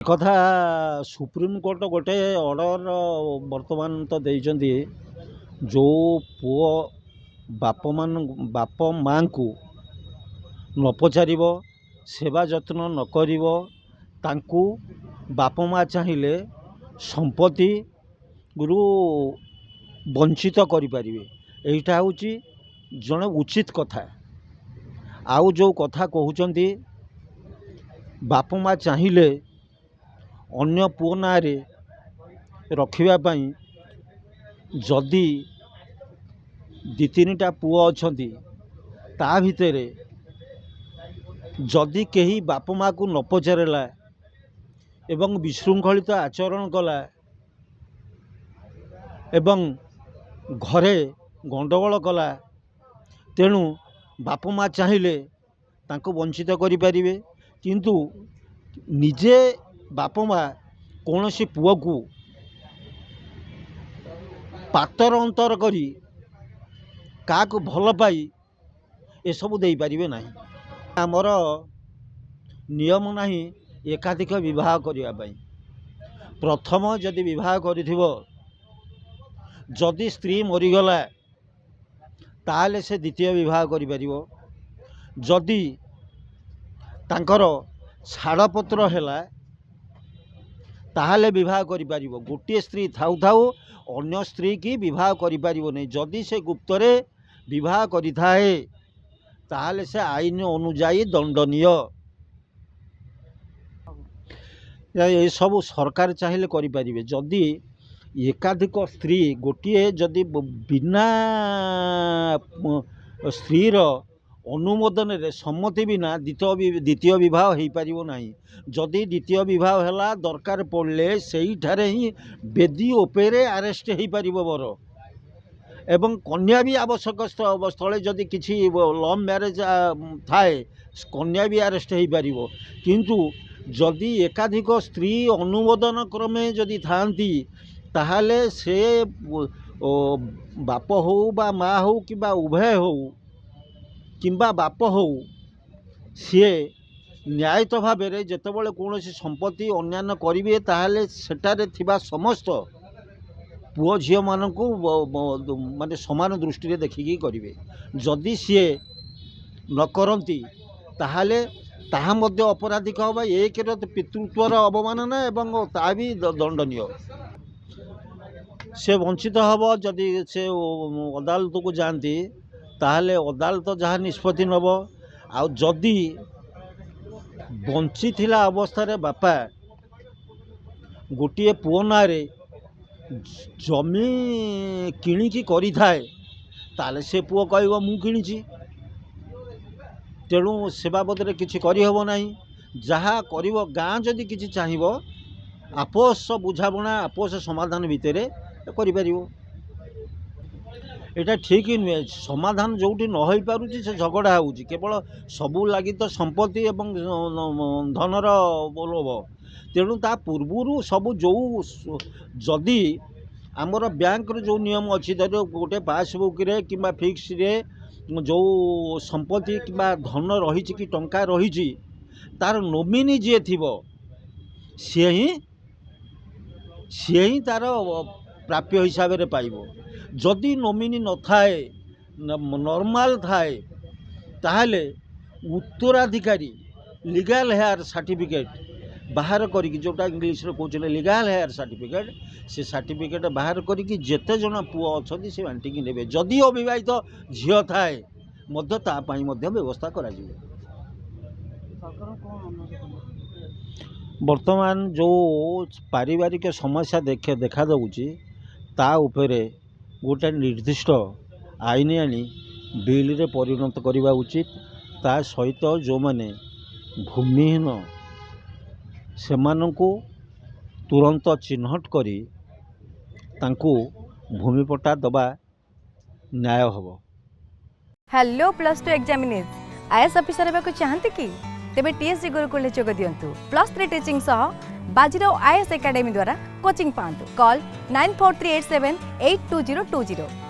କଥା ସୁପ୍ରିମକୋର୍ଟ ଗୋଟେ ଅର୍ଡ଼ର ବର୍ତ୍ତମାନ ତ ଦେଇଛନ୍ତି। ଯେଉଁ ପୁଅ ବାପ ମାଆଙ୍କୁ ନ ପଚାରିବ, ସେବା ଯତ୍ନ ନ କରିବ, ତାଙ୍କୁ ବାପ ମା ଚାହିଁଲେ ସମ୍ପତ୍ତିରୁ ବଞ୍ଚିତ କରିପାରିବେ। ଏଇଟା ହେଉଛି ଜଣେ ଉଚିତ କଥା। ଆଉ ଯେଉଁ କଥା କହୁଛନ୍ତି ବାପ ମା ଚାହିଁଲେ ଅନ୍ୟ ପୁଅ ନାଁରେ ରଖିବା ପାଇଁ, ଯଦି ଦୁଇ ତିନିଟା ପୁଅ ଅଛନ୍ତି ତା ଭିତରେ ଯଦି କେହି ବାପ ମାଆକୁ ନ ପଚାରିଲା ଏବଂ ବିଶୃଙ୍ଖଳିତ ଆଚରଣ କଲା ଏବଂ ଘରେ ଗଣ୍ଡଗୋଳ କଲା, ତେଣୁ ବାପ ମା ଚାହିଁଲେ ତାଙ୍କୁ ବଞ୍ଚିତ କରିପାରିବେ। କିନ୍ତୁ ନିଜେ ବାପ ମା କୌଣସି ପୁଅକୁ ପାତର ଅନ୍ତର କରି କାହାକୁ ଭଲ ପାଇ ଏସବୁ ଦେଇପାରିବେ ନାହିଁ। ଆମର ନିୟମ ନାହିଁ ଏକାଧିକ ବିବାହ କରିବା ପାଇଁ। ପ୍ରଥମ ଯଦି ବିବାହ କରିଥିବ, ଯଦି ସ୍ତ୍ରୀ ମରିଗଲା ତାହେଲେ ସେ ଦ୍ୱିତୀୟ ବିବାହ କରିପାରିବ। ଯଦି ତାଙ୍କର ଛାଡ଼ପତ୍ର ହେଲା ତାହେଲେ ବିବାହ କରିପାରିବ। ଗୋଟିଏ ସ୍ତ୍ରୀ ଥାଉ ଥାଉ ଅନ୍ୟ ସ୍ତ୍ରୀ କି ବିବାହ କରିପାରିବ ନାହିଁ। ଯଦି ସେ ଗୁପ୍ତରେ ବିବାହ କରିଥାଏ ତାହେଲେ ସେ ଆଇନ ଅନୁଯାୟୀ ଦଣ୍ଡନୀୟ। ଏସବୁ ସରକାର ଚାହିଁଲେ କରିପାରିବେ। ଯଦି ଏକାଧିକ ସ୍ତ୍ରୀ, ଗୋଟିଏ ଯଦି ବିନା ସ୍ତ୍ରୀର ଅନୁମୋଦନରେ ସମ୍ମତି ବିନା ଦ୍ୱିତୀୟ ବିବାହ ହୋଇପାରିବ ନାହିଁ। ଯଦି ଦ୍ୱିତୀୟ ବିବାହ ହେଲା, ଦରକାର ପଡ଼ିଲେ ସେଇଠାରେ ହିଁ ବେଦୀ ଉପରେ ଆରେଷ୍ଟ ହୋଇପାରିବ ବର, ଏବଂ କନ୍ୟା ବି ଆବଶ୍ୟକ ସ୍ଥଳେ ଯଦି କିଛି ଲଭ୍ ମ୍ୟାରେଜ୍ ଥାଏ, କନ୍ୟା ବି ଆରେଷ୍ଟ ହୋଇପାରିବ। କିନ୍ତୁ ଯଦି ଏକାଧିକ ସ୍ତ୍ରୀ ଅନୁମୋଦନ କ୍ରମେ ଯଦି ଥାଆନ୍ତି ତାହେଲେ ସେ ବାପ ହେଉ ବା ମା ହେଉ କିମ୍ବା ଉଭୟ ହେଉ କିମ୍ବା ବାପ ହେଉ, ସିଏ ନ୍ୟାୟିତ ଭାବରେ ଯେତେବେଳେ କୌଣସି ସମ୍ପତ୍ତି ଅନ୍ୟାନ୍ୟ କରିବେ ତାହେଲେ ସେଠାରେ ଥିବା ସମସ୍ତ ପୁଅ ଝିଅମାନଙ୍କୁ ମାନେ ସମାନ ଦୃଷ୍ଟିରେ ଦେଖିକି କରିବେ। ଯଦି ସିଏ ନ କରନ୍ତି ତାହେଲେ ତାହା ମଧ୍ୟ ଅପରାଧିକ ହେବ। ଏକରେ ପିତୃତ୍ୱର ଅବମାନନା ଏବଂ ତାହା ବି ଦଣ୍ଡନୀୟ। ସେ ବଞ୍ଚିତ ହେବ। ଯଦି ସେ ଅଦାଲତକୁ ଯାଆନ୍ତି ତାହେଲେ ଅଦାଲତ ଯାହା ନିଷ୍ପତ୍ତି ନେବ। ଆଉ ଯଦି ବଞ୍ଚିଥିଲା ଅବସ୍ଥାରେ ବାପା ଗୋଟିଏ ପୁଅ ନାଁରେ ଜମି କିଣିକି କରିଥାଏ ତାହେଲେ ସେ ପୁଅ କହିବ ମୁଁ କିଣିଛି, ତେଣୁ ସେ ବାବଦରେ କିଛି କରିହେବ ନାହିଁ। ଯାହା କରିବ, ଗାଁ ଯଦି କିଛି ଚାହିଁବ ଆପୋଷ ବୁଝାମଣା, ଆପୋଷ ସମାଧାନ ଭିତରେ କରିପାରିବ। ଏଇଟା ଠିକ୍ ନୁହେଁ। ସମାଧାନ ଯେଉଁଠି ନ ହୋଇପାରୁଛି ସେ ଝଗଡ଼ା ହେଉଛି। କେବଳ ସବୁ ଲାଗି ତ ସମ୍ପତ୍ତି ଏବଂ ଧନର ଲୋଭ। ତେଣୁ ତା ପୂର୍ବରୁ ସବୁ ଯଦି ଆମର ବ୍ୟାଙ୍କର ଯେଉଁ ନିୟମ ଅଛି, ଧର ଗୋଟେ ପାସବୁକ୍ରେ କିମ୍ବା ଫିକ୍ସରେ ଯେଉଁ ସମ୍ପତ୍ତି କିମ୍ବା ଧନ ରହିଛି କି ଟଙ୍କା ରହିଛି, ତାର ନୋମିନି ଯିଏ ଥିବ ସିଏ ହିଁ ତାର ପ୍ରାପ୍ୟ ହିସାବରେ ପାଇବ। ଯଦି ନୋମିନି ନଥାଏ, ନର୍ମାଲ ଥାଏ, ତାହେଲେ ଉତ୍ତରାଧିକାରୀ ଲିଗାଲ୍ ହେୟାର ସାର୍ଟିଫିକେଟ୍ ବାହାର କରିକି, ଯେଉଁଟା ଇଂଲିଶରେ କହୁଛନ୍ତି ଲିଗାଲ୍ ହେୟାର ସାର୍ଟିଫିକେଟ୍, ସେ ସାର୍ଟିଫିକେଟ୍ ବାହାର କରିକି ଯେତେ ଜଣ ପୁଅ ଅଛନ୍ତି ସେ ବାଣ୍ଟିକି ନେବେ। ଯଦି ଅବିବାହିତ ଝିଅ ଥାଏ ମଧ୍ୟ ତା ପାଇଁ ମଧ୍ୟ ବ୍ୟବସ୍ଥା କରାଯିବ। ବର୍ତ୍ତମାନ ଯେଉଁ ପାରିବାରିକ ସମସ୍ୟା ଦେଖାଦେଉଛି ତା ଉପରେ ଗୋଟେ ନିର୍ଦ୍ଦିଷ୍ଟ ଆଇନ ଆଣି ବିଲ୍ରେ ପରିଣତ କରିବା ଉଚିତ। ତା ସହିତ ଯେଉଁମାନେ ଭୂମିହୀନ ସେମାନଙ୍କୁ ତୁରନ୍ତ ଚିହ୍ନଟ କରି ତାଙ୍କୁ ଭୂମିପଟ୍ଟା ଦେବା ନ୍ୟାୟ ହେବ। हेलो +2 एग्जामिनीज आईएएस ऑफिसर हेबाकु चाहंती कि तेबे टीएससी गुरुकुल जोग दियंतु। +3 टीचिंग सह बाजीराव आईएएस एकेडमी द्वारा कोचिंग पांतु। कॉल 9438782020।